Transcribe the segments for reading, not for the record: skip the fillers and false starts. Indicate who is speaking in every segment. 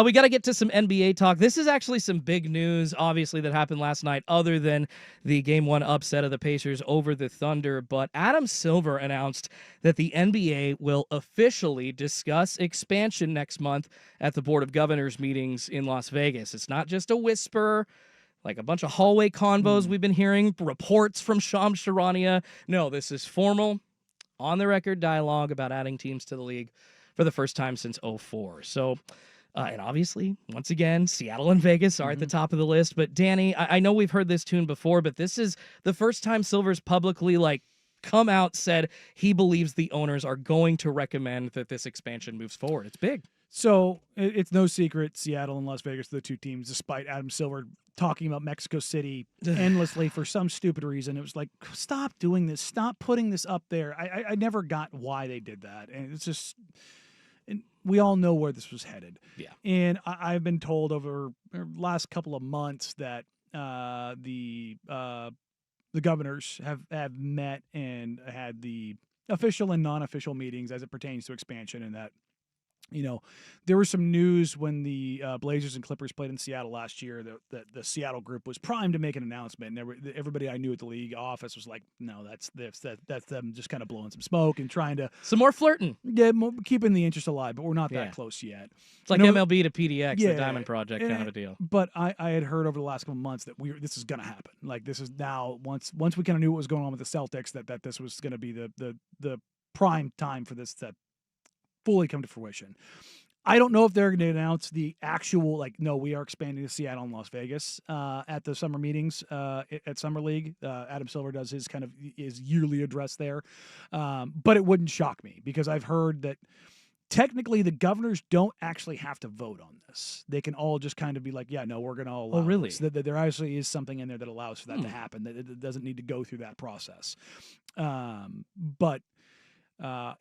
Speaker 1: We got to get to some NBA talk. This is actually some big news, obviously, that happened last night, other than the Game 1 upset of the Pacers over the Thunder. But Adam Silver announced that the NBA will officially discuss expansion next month at the Board of Governors meetings in Las Vegas. It's not just a whisper, like a bunch of hallway convos we've been hearing, reports from Shams Charania. No, this is formal, on-the-record dialogue about adding teams to the league for the first time since '04. So... and obviously, once again, Seattle and Vegas are at the top of the list. But Danny, I know we've heard this tune before, but this is the first time Silver's publicly come out, said he believes the owners are going to recommend that this expansion moves forward. It's big.
Speaker 2: So it's no secret Seattle and Las Vegas are the two teams, despite Adam Silver talking about Mexico City endlessly for some stupid reason. It was like, stop doing this. Stop putting this up there. I never got why they did that. And it's just... And we all know where this was headed.
Speaker 1: Yeah.
Speaker 2: And I've been told over the last couple of months that the governors have met and had the official and non-official meetings as it pertains to expansion, and that, there was some news when the Blazers and Clippers played in Seattle last year that the Seattle group was primed to make an announcement, and everybody I knew at the league office was like, "No, that's them just kind of blowing some smoke and trying to
Speaker 1: some more flirting,
Speaker 2: keeping the interest alive." But we're not that close yet.
Speaker 1: It's like MLB to PDX, the Diamond Project kind of a deal.
Speaker 2: But I had heard over the last couple of months that this is going to happen. Like, this is now once we kind of knew what was going on with the Celtics, that this was going to be the prime time for this to fully come to fruition. I don't know if they're going to announce the actual, no, we are expanding to Seattle and Las Vegas at the summer meetings at Summer League. Adam Silver does his yearly address there. But it wouldn't shock me, because I've heard that technically the governors don't actually have to vote on this. They can all just kind of be like, yeah, no, we're going to allow
Speaker 1: really?
Speaker 2: this. That there actually is something in there that allows for that to happen, that it doesn't need to go through that process. But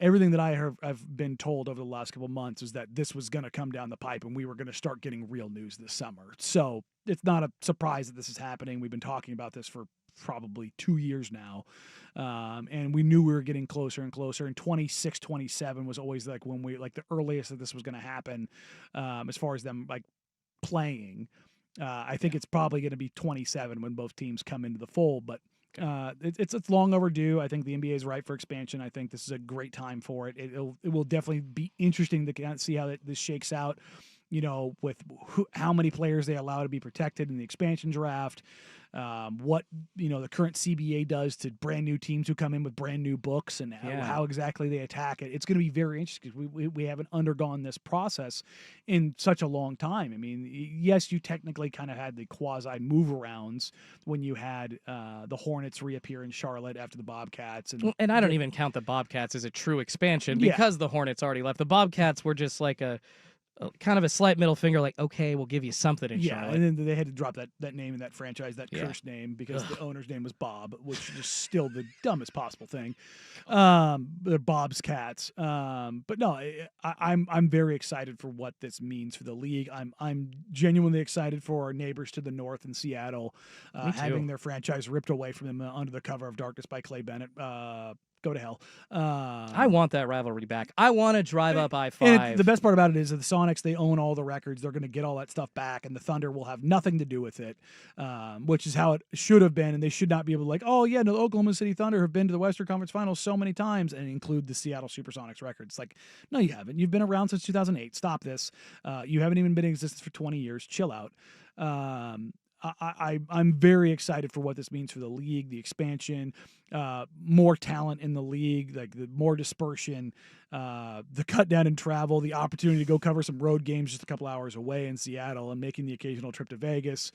Speaker 2: everything that I've been told over the last couple of months is that this was going to come down the pipe and we were going to start getting real news this summer. So it's not a surprise that this is happening. We've been talking about this for probably 2 years now. And we knew we were getting closer and closer. And 26, 27 was always when the earliest that this was going to happen, as far as them playing. I think it's probably going to be 27 when both teams come into the fold, but it's long overdue. I think the NBA is right for expansion. I think this is a great time for it. It will definitely be interesting to kind of see how this shakes out, with how many players they allow to be protected in the expansion draft, what the current CBA does to brand new teams who come in with brand new books, and how exactly they attack it. It's going to be very interesting because we haven't undergone this process in such a long time. I mean, yes, you technically kind of had the quasi move arounds when you had the Hornets reappear in Charlotte after the Bobcats,
Speaker 1: and I don't even count the Bobcats as a true expansion because the Hornets already left. The Bobcats were just like a kind of a slight middle finger, like, okay, we'll give you something in Charlotte.
Speaker 2: And then they had to drop that name in that franchise, that cursed name, because the owner's name was Bob, which is still the dumbest possible thing. They're Bob's Cats. But no, I'm very excited for what this means for the league. I'm genuinely excited for our neighbors to the north in Seattle, having their franchise ripped away from them under the cover of darkness by Clay Bennett. Go to hell.
Speaker 1: I want that rivalry back. I want to drive up I-5.
Speaker 2: And the best part about it is that the Sonics, they own all the records. They're going to get all that stuff back, and the Thunder will have nothing to do with it, which is how it should have been. And they should not be able to oh, yeah, no, the Oklahoma City Thunder have been to the Western Conference Finals so many times and include the Seattle Supersonics records. No, you haven't. You've been around since 2008. Stop this. You haven't even been in existence for 20 years. Chill out. I'm very excited for what this means for the league, the expansion, more talent in the league, the more dispersion, the cut down in travel, the opportunity to go cover some road games just a couple hours away in Seattle and making the occasional trip to Vegas.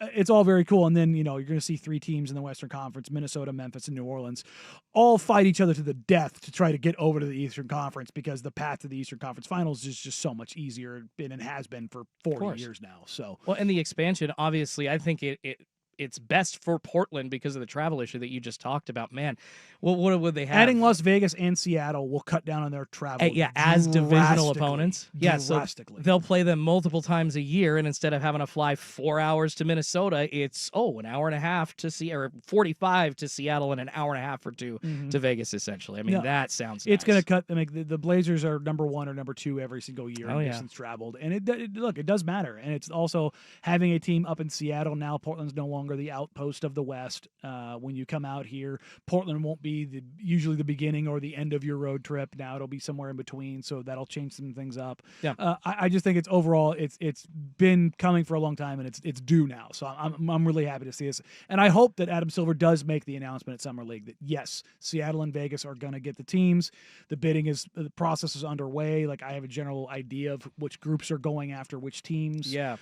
Speaker 2: It's all very cool. And then, you're going to see 3 teams in the Western Conference, Minnesota, Memphis, and New Orleans, all fight each other to the death to try to get over to the Eastern Conference, because the path to the Eastern Conference Finals is just so much easier and has been for 40 years now. So,
Speaker 1: well, and the expansion, obviously, I think it it's best for Portland because of the travel issue that you just talked about. Man, what would they have?
Speaker 2: Adding Las Vegas and Seattle will cut down on their travel.
Speaker 1: As divisional opponents. Yeah, so
Speaker 2: drastically.
Speaker 1: they'll play them multiple times a year, and instead of having to fly 4 hours to Minnesota, it's an hour and a half to or 45 to Seattle and an hour and a half or two to Vegas. Essentially, I mean that sounds.
Speaker 2: It's
Speaker 1: nice.
Speaker 2: going to cut. I mean, the Blazers are number 1 or number 2 every single year in distance traveled, and it does matter, and it's also having a team up in Seattle now. Portland's no longer the outpost of the West. When you come out here, Portland won't be usually the beginning or the end of your road trip. Now it'll be somewhere in between, so that'll change some things up.
Speaker 1: Yeah.
Speaker 2: I just think it's been coming for a long time, and it's due now. So I'm really happy to see this, and I hope that Adam Silver does make the announcement at Summer League that yes, Seattle and Vegas are going to get the teams. The process is underway. Like, I have a general idea of which groups are going after which teams.
Speaker 1: Yeah.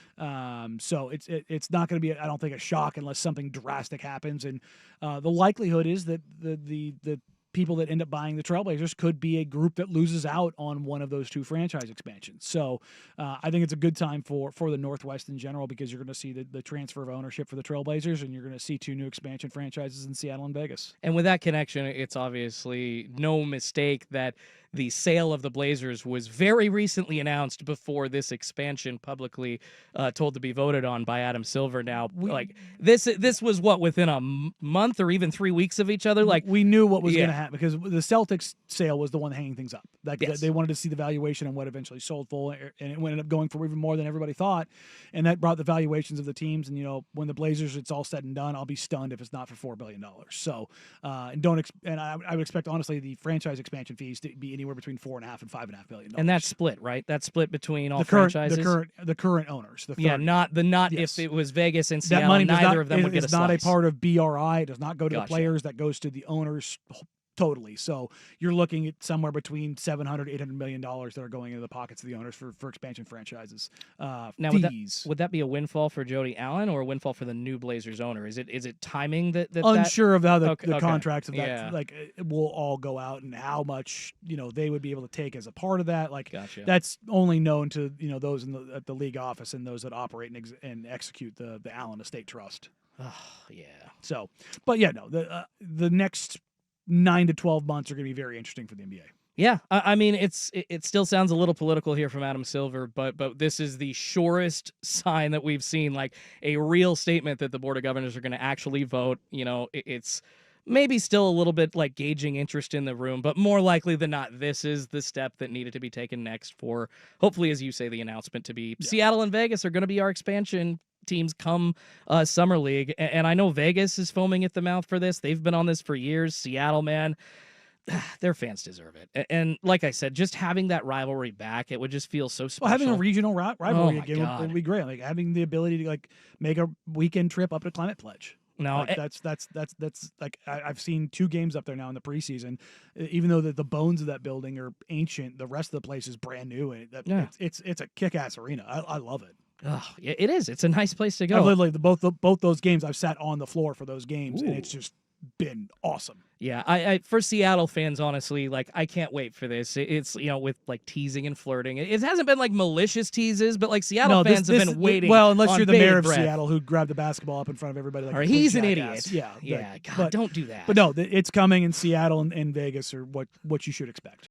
Speaker 2: So it's not going to be, I don't think, a shock unless something drastic happens, and the likelihood is that the people that end up buying the Trailblazers could be a group that loses out on one of those 2 franchise expansions. So I think it's a good time for the Northwest in general, because you're going to see the transfer of ownership for the Trailblazers, and you're going to see 2 new expansion franchises in Seattle and Vegas.
Speaker 1: And with that connection, it's obviously no mistake that the sale of the Blazers was very recently announced before this expansion publicly told to be voted on by Adam Silver. Now, this was within a month or even 3 weeks of each other. Like,
Speaker 2: we knew what was going to happen, because the Celtics sale was the one hanging things up.
Speaker 1: Yes.
Speaker 2: They wanted to see the valuation and what eventually sold for, and it ended up going for even more than everybody thought, and that brought the valuations of the teams. And when the Blazers, it's all said and done, I'll be stunned if it's not for $4 billion. So, I would expect, honestly, the franchise expansion fees to be anywhere between $4.5 and $5.5 billion.
Speaker 1: And that's split, right? That's split between all
Speaker 2: franchises.
Speaker 1: franchises.
Speaker 2: The current owners.
Speaker 1: Not
Speaker 2: yes.
Speaker 1: If it was Vegas and Seattle,
Speaker 2: that money
Speaker 1: neither of them would get a
Speaker 2: slice. It's not a part of BRI. It does not go to
Speaker 1: Gotcha.
Speaker 2: the players. That goes to the owners. Totally. So you're looking at somewhere between $700-800 million that are going into the pockets of the owners for expansion franchises.
Speaker 1: Now,
Speaker 2: fees.
Speaker 1: would that be a windfall for Jody Allen or a windfall for the new Blazers owner? Is it timing that
Speaker 2: unsure of how the
Speaker 1: okay.
Speaker 2: contracts of that it will all go out, and how much they would be able to take as a part of that. Like,
Speaker 1: gotcha.
Speaker 2: That's only known to those at the league office and those that operate and execute the Allen Estate Trust.
Speaker 1: Oh, yeah.
Speaker 2: So, but the next 9 to 12 months are going to be very interesting for the NBA.
Speaker 1: Yeah, I mean, it still sounds a little political here from Adam Silver, but this is the surest sign that we've seen, like a real statement that the Board of Governors are going to actually vote. It's maybe still a little bit like gauging interest in the room, but more likely than not, this is the step that needed to be taken next for, hopefully, as you say, the announcement to be Seattle and Vegas are going to be our expansion teams come Summer League. And I know Vegas is foaming at the mouth for this. They've been on this for years. Seattle, man, their fans deserve it. And like I said, just having that rivalry back, it would just feel so special.
Speaker 2: Well, having a regional rivalry again would be great. Like, having the ability to make a weekend trip up to Climate Pledge.
Speaker 1: No,
Speaker 2: that's like, I've seen 2 games up there now in the preseason. Even though the bones of that building are ancient, the rest of the place is brand new, and it's a kick-ass arena. I love it.
Speaker 1: Oh, it is. It's a nice place to go.
Speaker 2: I've literally both those games, I've sat on the floor for those games, and it's just been awesome.
Speaker 1: Yeah, I for Seattle fans, honestly, like, I can't wait for this. It's with like teasing and flirting. It hasn't been like malicious teases, but like Seattle fans have been waiting.
Speaker 2: Well, unless you're the mayor of
Speaker 1: breath.
Speaker 2: Seattle who grabbed the basketball up in front of everybody. Like,
Speaker 1: or he's an
Speaker 2: jackass.
Speaker 1: idiot.
Speaker 2: Yeah.
Speaker 1: God, don't do that.
Speaker 2: But no, it's coming, in Seattle and Vegas are what you should expect.